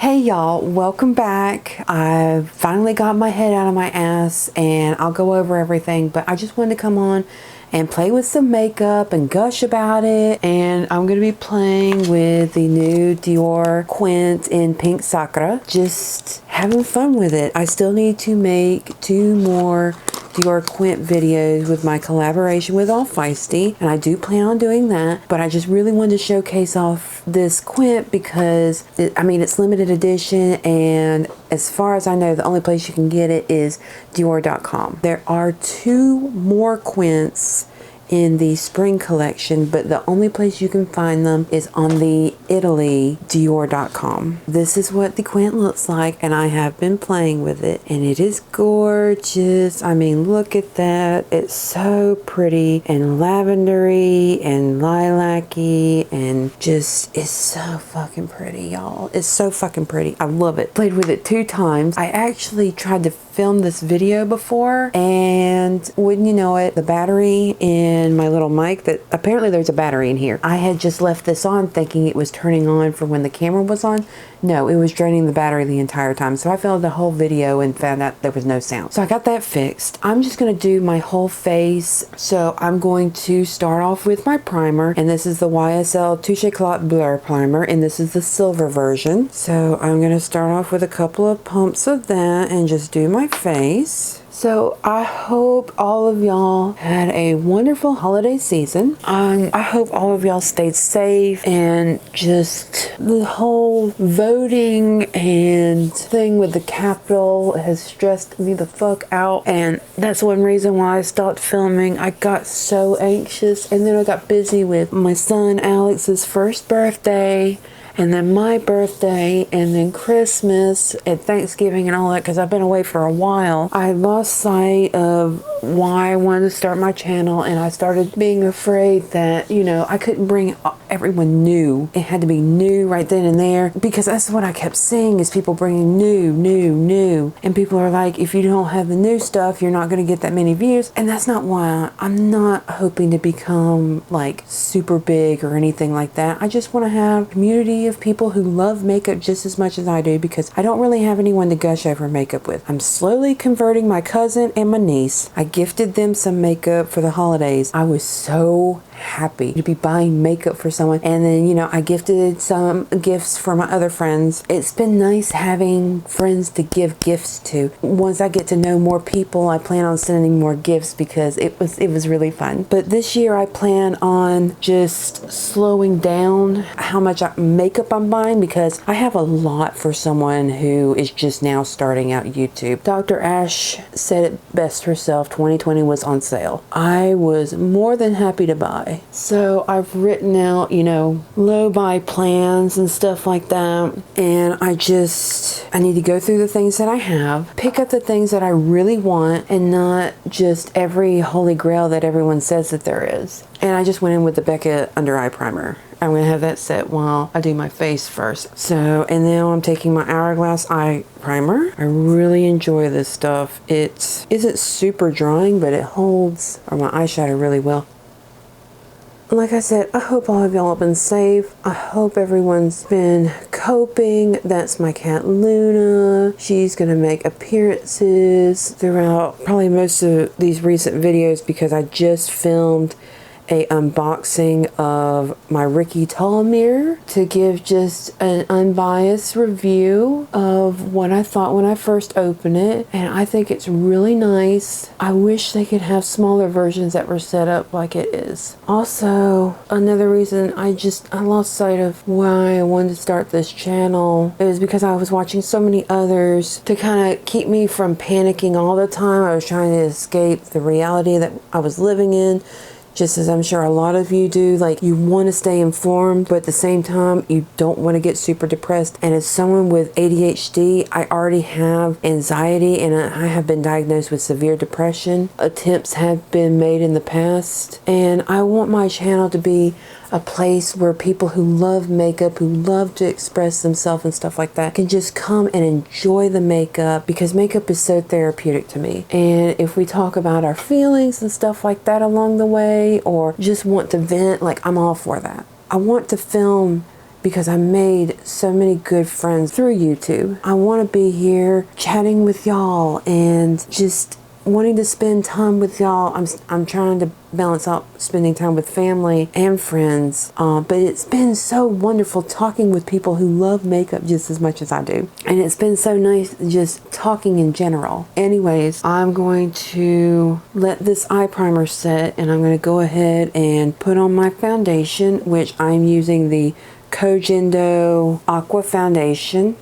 Hey y'all, welcome back. I finally got my head out of my ass and I'll go over everything, but I just wanted to come on and play with some makeup and gush about it. And I'm going to be playing with the new Dior Quint in Pink Sakura. Just having fun with it. I still need to make 2 more Dior Quint videos with my collaboration with All Feisty, and I do plan on doing that, but I just really wanted to showcase off this Quint because it's limited edition, and as far as I know, the only place you can get it is Dior.com. There are 2 more Quints in the spring collection, but the only place you can find them is on the Italy Dior.com. This is what the Quint looks like, and I have been playing with it, and it is gorgeous. I mean, look at that. It's so pretty and lavendery and lilac-y, and just it's so fucking pretty, y'all. It's so fucking pretty. I love it. Played with it 2 times. I actually tried to film this video before, and wouldn't you know it, the battery in my little mic, that apparently there's a battery in here. I had just left this on thinking it was turning on for when the camera was on. No, it was draining the battery the entire time. So I filmed the whole video and found out there was no sound. So I got that fixed. I'm just going to do my whole face. So I'm going to start off with my primer, and this is the YSL Touche Eclate Blur Primer, and this is the silver version. So I'm going to start off with a couple of pumps of that and just do my face. So I hope all of y'all had a wonderful holiday season. I hope all of y'all stayed safe, and just the whole voting and thing with the Capitol has stressed me the fuck out, and that's one reason why I stopped filming. I got so anxious, and then I got busy with my son Alex's first birthday, and then my birthday, and then Christmas and Thanksgiving and all that, because I've been away for a while. I lost sight of why I wanted to start my channel, and I started being afraid that, you know, I couldn't bring everyone new. It had to be new right then and there, because that's what I kept seeing, is people bringing new, and people are like, if you don't have the new stuff, you're not going to get that many views. And that's not why. I'm not hoping to become like super big or anything like that. I just want to have a community of people who love makeup just as much as I do, because I don't really have anyone to gush over makeup with. I'm slowly converting my cousin and my niece. I gifted them some makeup for the holidays. I was so happy to be buying makeup for someone, and then, you know, I gifted some gifts for my other friends. It's been nice having friends to give gifts to. Once I get to know more people, I plan on sending more gifts, because it was really fun. But this year I plan on just slowing down how much makeup I'm buying, because I have a lot for someone who is just now starting out YouTube. Dr. Ash said it best herself, 2020 was on sale. I was more than happy to buy. So I've written out, you know, low buy plans and stuff like that, and I need to go through the things that I have, pick up the things that I really want, and not just every holy grail that everyone says that there is. And I just went in with the Becca under eye primer. I'm going to have that set while I do my face first. So, and now I'm taking my Hourglass eye primer. I really enjoy this stuff. It isn't super drying, but it holds my eyeshadow really well. Like I said, I hope all of y'all have been safe. I hope everyone's been coping. That's my cat Luna. She's gonna make appearances throughout probably most of these recent videos, because I just filmed a unboxing of my Ricky Tall mirror to give just an unbiased review of what I thought when I first opened it, and I think it's really nice. I wish they could have smaller versions that were set up like it is. Also, another reason I lost sight of why I wanted to start this channel is because I was watching so many others to kind of keep me from panicking all the time. I was trying to escape the reality that I was living in, just as I'm sure a lot of you do. Like, you want to stay informed, but at the same time, you don't want to get super depressed. And as someone with ADHD, I already have anxiety, and I have been diagnosed with severe depression. Attempts have been made in the past, and I want my channel to be a place where people who love makeup, who love to express themselves and stuff like that, can just come and enjoy the makeup, because makeup is so therapeutic to me. And if we talk about our feelings and stuff like that along the way, or just want to vent, like, I'm all for that. I want to film because I made so many good friends through YouTube. I want to be here chatting with y'all and just wanting to spend time with y'all. I'm trying to balance out spending time with family and friends, but it's been so wonderful talking with people who love makeup just as much as I do, and it's been so nice just talking in general. Anyways, I'm going to let this eye primer set, and I'm going to go ahead and put on my foundation, which I'm using the Kojendo Aqua foundation,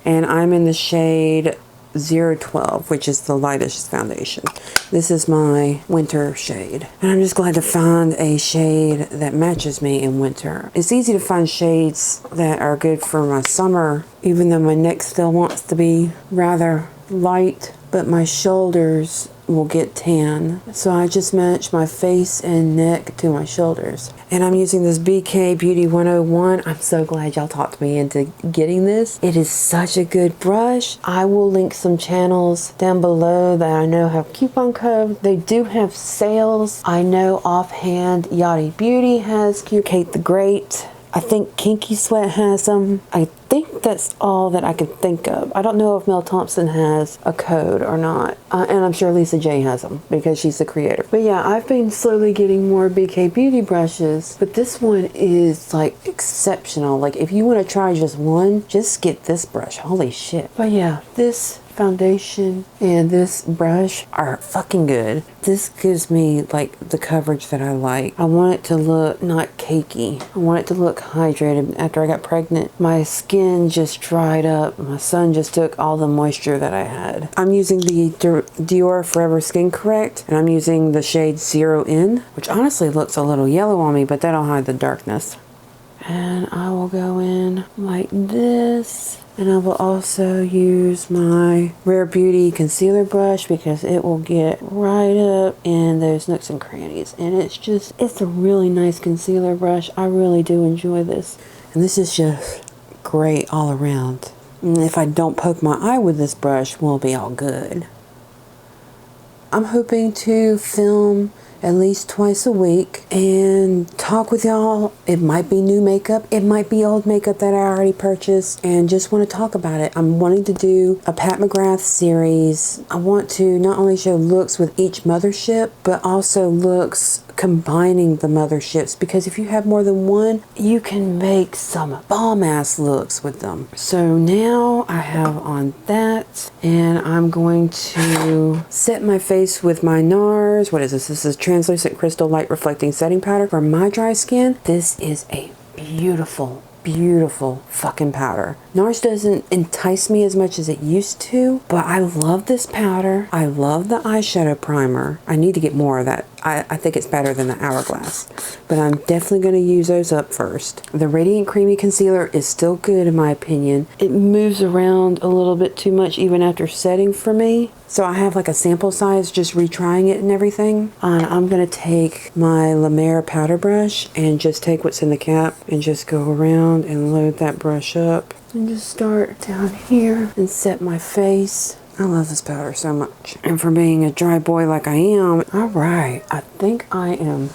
and I'm in the shade 012, which is the lightest foundation. This is my winter shade, and I'm just glad to find a shade that matches me in winter. It's easy to find shades that are good for my summer, even though my neck still wants to be rather light, but my shoulders will get tan. So I just match my face and neck to my shoulders. And I'm using this BK Beauty 101. I'm so glad y'all talked me into getting this. It is such a good brush. I will link some channels down below that I know have coupon code. They do have sales. I know offhand Yachty Beauty has Kate the Great. I think Kinky Sweat has them. I think that's all that I can think of. I don't know if Mel Thompson has a code or not. And I'm sure Lisa J has them because she's the creator. But yeah, I've been slowly getting more BK Beauty brushes. But this one is like exceptional. Like if you want to try just one, just get this brush. Holy shit. But yeah, this foundation and this brush are fucking good. This gives me like the coverage that I like. I want it to look not cakey. I want it to look hydrated. After I got pregnant, my skin just dried up. My son just took all the moisture that I had. I'm using the Dior Forever Skin Correct, and I'm using the shade 0N, which honestly looks a little yellow on me, but that'll hide the darkness. And I will go in like this. And I will also use my Rare Beauty concealer brush because it will get right up in those nooks and crannies. And it's a really nice concealer brush. I really do enjoy this. And this is just great all around. And if I don't poke my eye with this brush, we'll be all good. I'm hoping to film at least twice a week and talk with y'all. It might be new makeup, it might be old makeup that I already purchased, and just want to talk about it. I'm wanting to do a Pat McGrath series. I want to not only show looks with each mothership, but also looks combining the motherships, because if you have more than one, you can make some bomb ass looks with them. So now I have on that, and I'm going to set my face with my Nars. What is this? This is Translucent Crystal Light Reflecting Setting Powder for my dry skin. This is a beautiful fucking powder. Nars doesn't entice me as much as it used to, but I love this powder. I love the eyeshadow primer. I need to get more of that. I think it's better than the Hourglass, but I'm definitely going to use those up first. The Radiant Creamy Concealer is still good in my opinion. It moves around a little bit too much even after setting for me. So I have like a sample size, just retrying it and everything. And I'm going to take my La Mer powder brush and just take what's in the cap and just go around and load that brush up. And just start down here and set my face. I love this powder so much. And for being a dry boy like I am, all right, I think I am.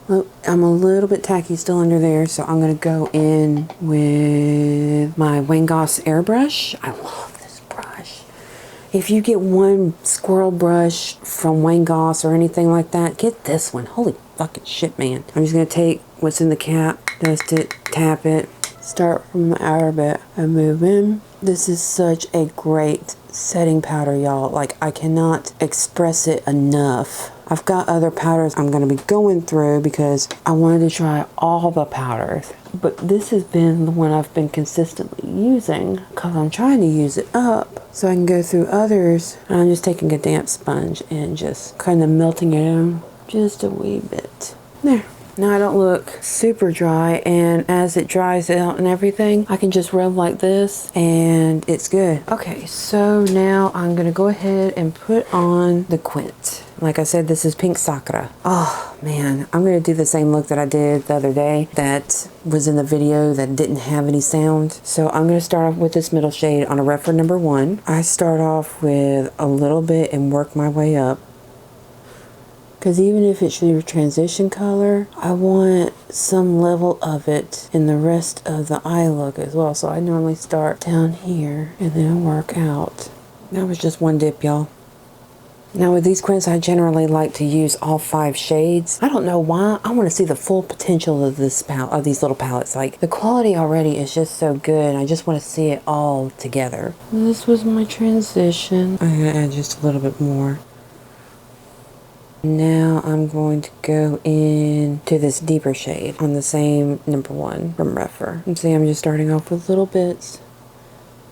Look, I'm a little bit tacky still under there, so I'm going to go in with my Wayne Goss airbrush. I love this brush. If you get one squirrel brush from Wayne Goss or anything like that, get this one. Holy fucking shit, man. I'm just going to take what's in the cap, dust it, tap it, start from the outer bit and move in. This is such a great setting powder, y'all. Like, I cannot express it enough. I've got other powders I'm going to be going through because I wanted to try all the powders, but this has been the one I've been consistently using because I'm trying to use it up so I can go through others. And I'm just taking a damp sponge and just kind of melting it in just a wee bit. There. Now I don't look super dry, and as it dries out and everything, I can just rub like this and it's good. Okay, so now I'm gonna go ahead and put on the quint. Like I said, this is Pink Sakura. Oh man, I'm gonna do the same look that I did the other day that was in the video that didn't have any sound. So I'm gonna start off with this middle shade on a rougher number 1. I start off with a little bit and work my way up. Because even if it's your transition color, I want some level of it in the rest of the eye look as well. So I normally start down here and then work out. That was just one dip, y'all. Now with these quints, I generally like to use all 5 shades. I don't know why. I want to see the full potential of this palette, of these little palettes. Like, the quality already is just so good. I just want to see it all together. This was my transition. I'm going to add just a little bit more. Now I'm going to go into this deeper shade on the same number 1 from Refer. And see, I'm just starting off with little bits.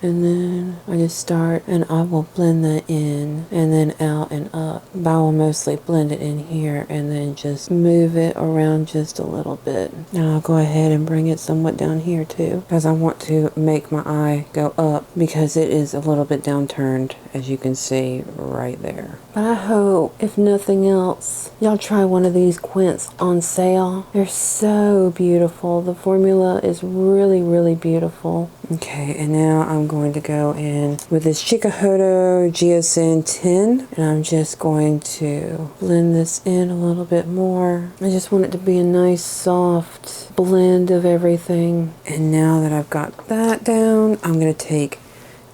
And then I just start and I will blend that in and then out and up. But I will mostly blend it in here and then just move it around just a little bit. And I'll go ahead and bring it somewhat down here too, because I want to make my eye go up because it is a little bit downturned, as you can see right there. But I hope, if nothing else, y'all try one of these quints on sale. They're so beautiful. The formula is really, really beautiful. Okay, and now I'm going to go in with this Chikuhodo Geosin 10, and I'm just going to blend this in a little bit more. I just want it to be a nice soft blend of everything. And now that I've got that down, I'm going to take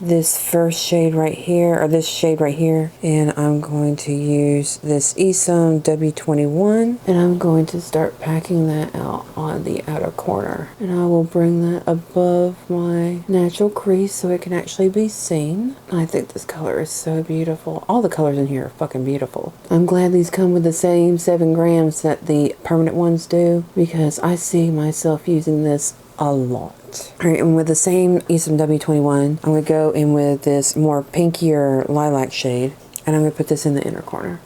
this first shade right here, or this shade right here, and I'm going to use this Isom W21, and I'm going to start packing that out on the outer corner, and I will bring that above my natural crease so it can actually be seen. I think this color is so beautiful. All the colors in here are fucking beautiful. I'm glad these come with the same 7 grams that the permanent ones do, because I see myself using this a lot. Alright, and with the same Isom W21, I'm going to go in with this more pinkier lilac shade, and I'm going to put this in the inner corner.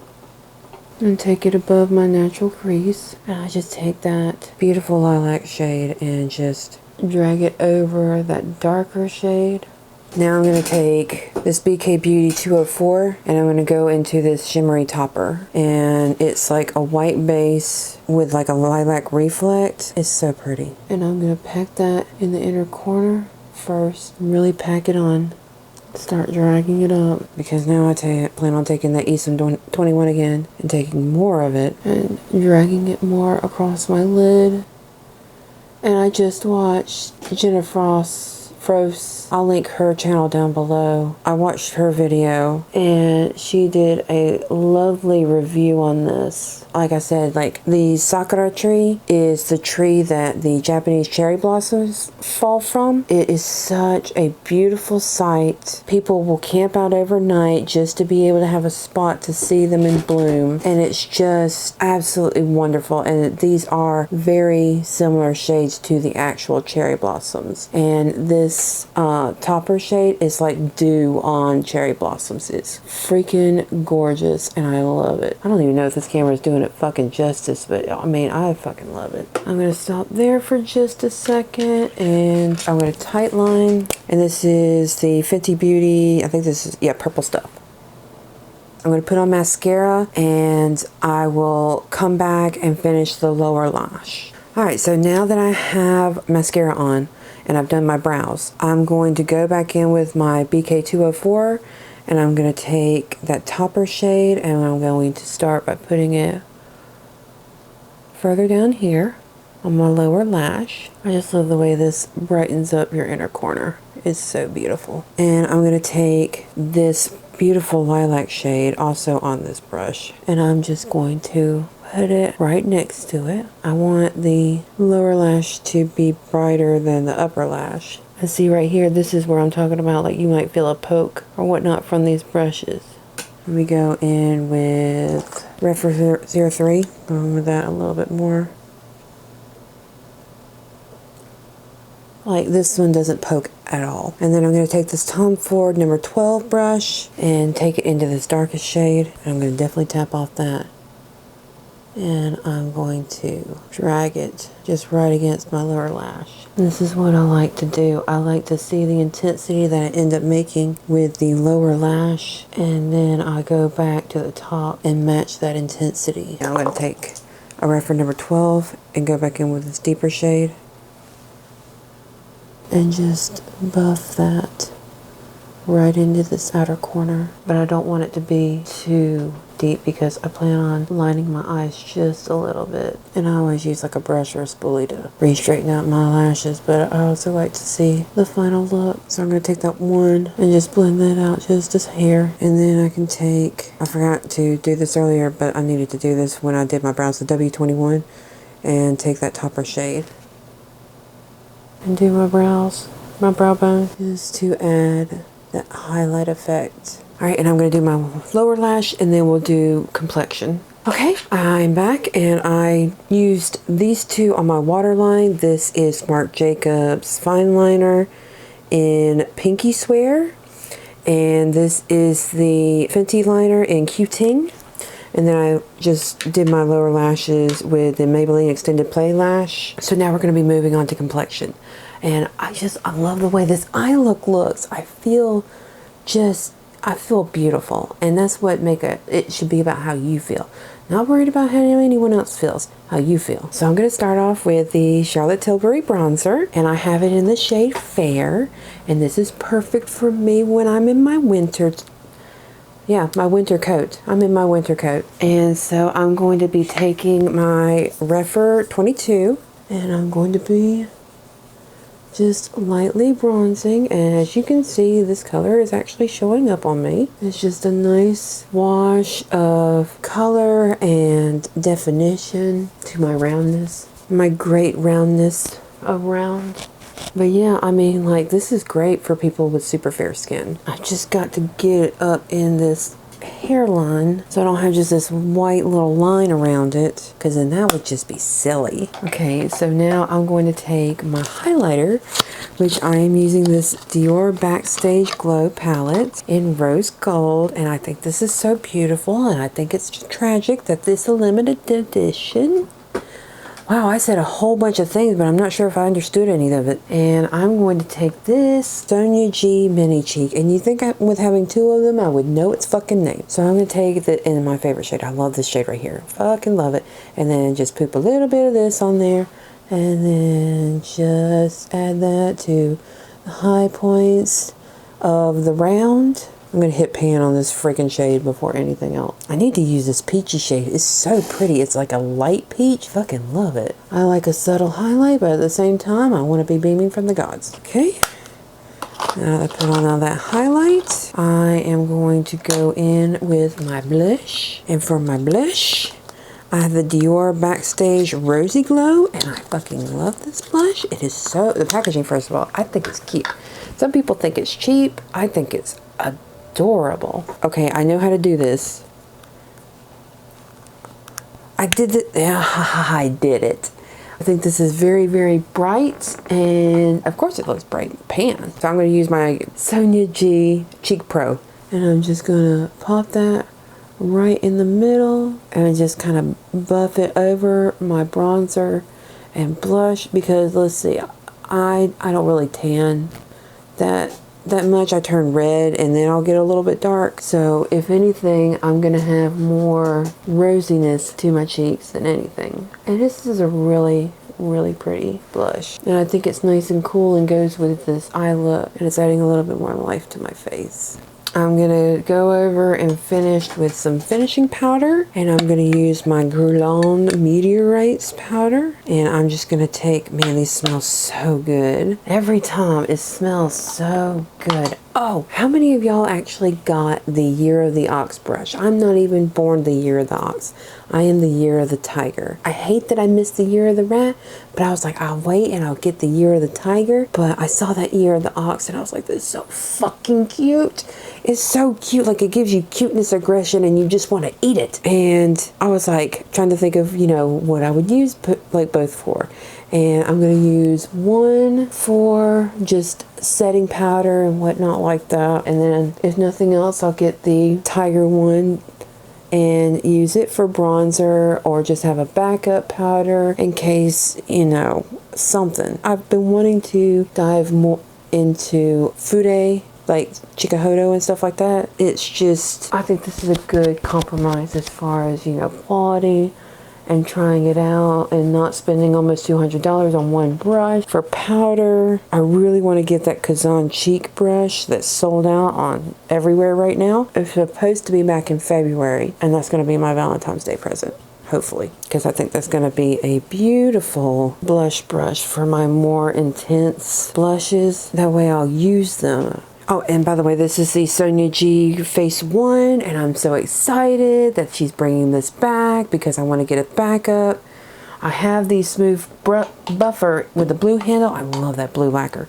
And take it above my natural crease, and I just take that beautiful lilac shade and just drag it over that darker shade. Now I'm going to take this BK Beauty 204 and I'm going to go into this shimmery topper. And it's like a white base with like a lilac reflect. It's so pretty. And I'm going to pack that in the inner corner first. Really pack it on. Start dragging it up. Because now I plan on taking that Isom 21 again and taking more of it and dragging it more across my lid. And I just watched Jenna Frost. I'll link her channel down below. I watched her video and she did a lovely review on this. Like I said, like the Sakura tree is the tree that the Japanese cherry blossoms fall from. It is such a beautiful sight. People will camp out overnight just to be able to have a spot to see them in bloom, and it's just absolutely wonderful. And these are very similar shades to the actual cherry blossoms, and this topper shade is like dew on cherry blossoms. It's freaking gorgeous and I love it. I don't even know if this camera is doing it fucking justice, but I mean, I fucking love it. I'm going to stop there for just a second and I'm going to tight line, and this is the Fenty Beauty, I think this is, yeah, Purple Stuff. I'm going to put on mascara and I will come back and finish the lower lash. Alright, so now that I have mascara on and I've done my brows, I'm going to go back in with my BK204 and I'm going to take that topper shade and I'm going to start by putting it further down here on my lower lash. I just love the way this brightens up your inner corner. It's so beautiful. And I'm going to take this beautiful lilac shade also on this brush and I'm just going to put it right next to it. I want the lower lash to be brighter than the upper lash. And see right here, this is where I'm talking about, like you might feel a poke or whatnot from these brushes. We go in with Refer 03, going with that a little bit more. Like this one doesn't poke at all. And then I'm going to take this Tom Ford number 12 brush and take it into this darkest shade. And I'm going to definitely tap off that. And I'm going to drag it just right against my lower lash. This is what I like to do. I like to see the intensity that I end up making with the lower lash, and then I go back to the top and match that intensity. Now I'm going to take a Refer number 12 and go back in with this deeper shade and just buff that right into this outer corner, but I don't want it to be too deep because I plan on lining my eyes just a little bit. And I always use like a brush or a spoolie to re-straighten out my lashes, but I also like to see the final look. So I'm going to take that one and just blend that out just a hair. And then I can take, I forgot to do this earlier, but I needed to do this when I did my brows, the W21, and take that topper shade and do my brows, my brow bone, just to add that highlight effect. Alright, and I'm going to do my lower lash and then we'll do complexion. Okay, I'm back and I used these two on my waterline. This is Marc Jacobs Fine Liner in Pinky Swear. And this is the Fenty liner in Q-Ting. And then I just did my lower lashes with the Maybelline Extended Play Lash. So now we're going to be moving on to complexion. And I love the way this eye look looks. I feel beautiful. And that's what it should be about how you feel. Not worried about how anyone else feels, how you feel. So I'm going to start off with the Charlotte Tilbury bronzer. And I have it in the shade Fair. And this is perfect for me when I'm in my winter my winter coat. I'm in my winter coat. And so I'm going to be taking my Rephr 22 and I'm going to be just lightly bronzing. And as you can see, this color is actually showing up on me. It's just a nice wash of color and definition to my roundness, my great roundness around. But yeah, I mean, like, this is great for people with super fair skin. I just got to get it up in this hairline so I don't have just this white little line around it, because then that would just be silly. Okay, so now I'm going to take my highlighter, which I am using this Dior Backstage Glow palette in rose gold, and I think this is so beautiful, and I think it's tragic that this is a limited edition. Wow, I said a whole bunch of things, but I'm not sure if I understood any of it. And I'm going to take this Sonia G Mini Cheek. And you think with having two of them, I would know its fucking name. So I'm going to take it in my favorite shade. I love this shade right here. Fucking love it. And then just poop a little bit of this on there. And then just add that to the high points of the round. I'm going to hit pan on this freaking shade before anything else. I need to use this peachy shade. It's so pretty. It's like a light peach. Fucking love it. I like a subtle highlight, but at the same time, I want to be beaming from the gods. Okay. Now that I put on all that highlight, I am going to go in with my blush. And for my blush, I have the Dior Backstage Rosy Glow, and I fucking love this blush. It is so, the packaging, first of all, I think it's cute. Some people think it's cheap. I think it's adorable. Okay, I know how to do this. I did it. I did it. I think this is very, very bright, and of course it looks bright in pan. So I'm going to use my Sonia G Cheek Pro, and I'm just going to pop that right in the middle and just kind of buff it over my bronzer and blush, because let's see, I don't really tan that much. I turn red and then I'll get a little bit dark. So if anything, I'm gonna have more rosiness to my cheeks than anything. And this is a really, really pretty blush. And I think it's nice and cool and goes with this eye look. And it's adding a little bit more life to my face. I'm going to go over and finish with some finishing powder. And I'm going to use my Guerlain Meteorites powder. And I'm just going to take, man, these smell so good. Every time it smells so good. Oh, how many of y'all actually got the Year of the Ox brush? I'm not even born the Year of the Ox. I am the Year of the Tiger. I hate that I missed the Year of the Rat, but I was like, I'll wait and I'll get the Year of the Tiger. But I saw that Year of the Ox and I was like, this is so fucking cute. It's so cute. Like, it gives you cuteness, aggression, and you just want to eat it. And I was like trying to think of, you know, what I would use like both for. And I'm going to use one for just setting powder and whatnot like that. And then if nothing else, I'll get the Tiger one and use it for bronzer, or just have a backup powder in case, you know, something. I've been wanting to dive more into Fude, like Chikuhodo and stuff like that. It's just, I think this is a good compromise as far as, you know, quality and trying it out and not spending almost $200 on one brush. For powder, I really want to get that Kazan cheek brush that's sold out on everywhere right now. It's supposed to be back in February, and that's going to be my Valentine's Day present. Hopefully, because I think that's going to be a beautiful blush brush for my more intense blushes. That way I'll use them. Oh, and by the way, this is the Sonia G Face 1, and I'm so excited that she's bringing this back because I want to get a backup. I have the smooth buffer with the blue handle. I love that blue lacquer.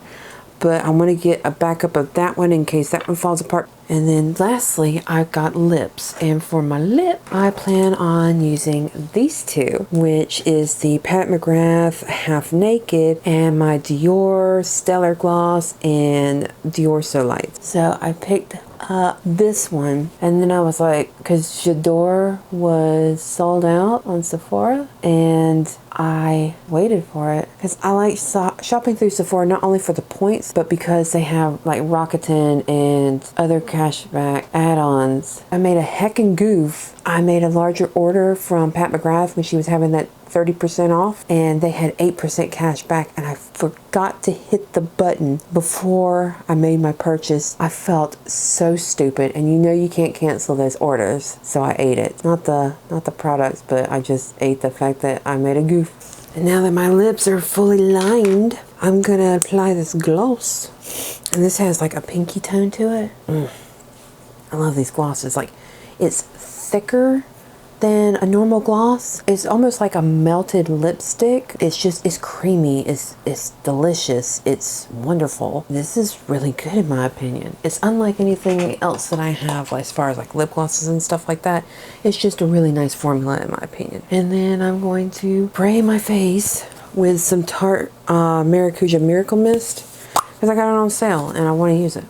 But I want to get a backup of that one in case that one falls apart. And then lastly, I've got lips. And for my lip, I plan on using these two, which is the Pat McGrath Half Naked and my Dior Stellar Gloss and Dior So Light. So I picked up this one, and then I was like, because J'adore was sold out on Sephora, and I waited for it because I like shopping through Sephora not only for the points, but because they have like Rakuten and other cashback add-ons. I made a heckin' goof. I made a larger order from Pat McGrath when she was having that 30% off, and they had 8% cash back, and I forgot to hit the button before I made my purchase. I felt so stupid, and you know you can't cancel those orders, so I ate it. Not the products, but I just ate the fact that I made a goof. And now that my lips are fully lined, I'm gonna apply this gloss, and this has like a pinky tone to it. I love these glosses. Like, it's thicker than a normal gloss. It's almost like a melted lipstick. It's creamy, it's delicious, it's wonderful. This is really good in my opinion. It's unlike anything else that I have as far as like lip glosses and stuff like that. It's just a really nice formula in my opinion. And then I'm going to spray my face with some Tarte Maracuja Miracle Mist because I got it on sale and I want to use it.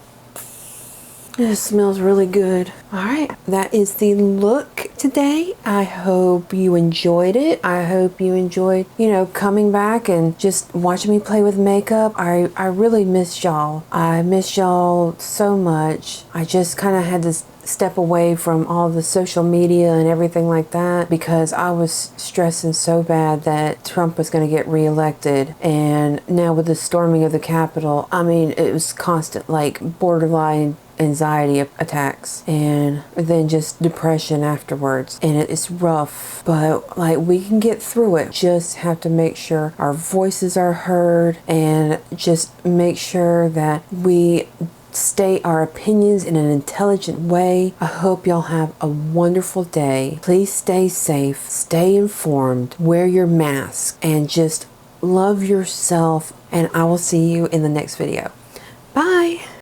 It smells really good. Alright, that is the look today. I hope you enjoyed it. I hope you enjoyed, you know, coming back and just watching me play with makeup. I really miss y'all. I miss y'all so much. I just kind of had to step away from all the social media and everything like that because I was stressing so bad that Trump was going to get reelected. And now with the storming of the Capitol, I mean, it was constant, like, borderline anxiety attacks and then just depression afterwards, and it's rough, but like we can get through it. Just have to make sure our voices are heard and just make sure that we state our opinions in an intelligent way. I hope y'all have a wonderful day. Please stay safe, stay informed, wear your mask, and just love yourself, and I will see you in the next video. Bye.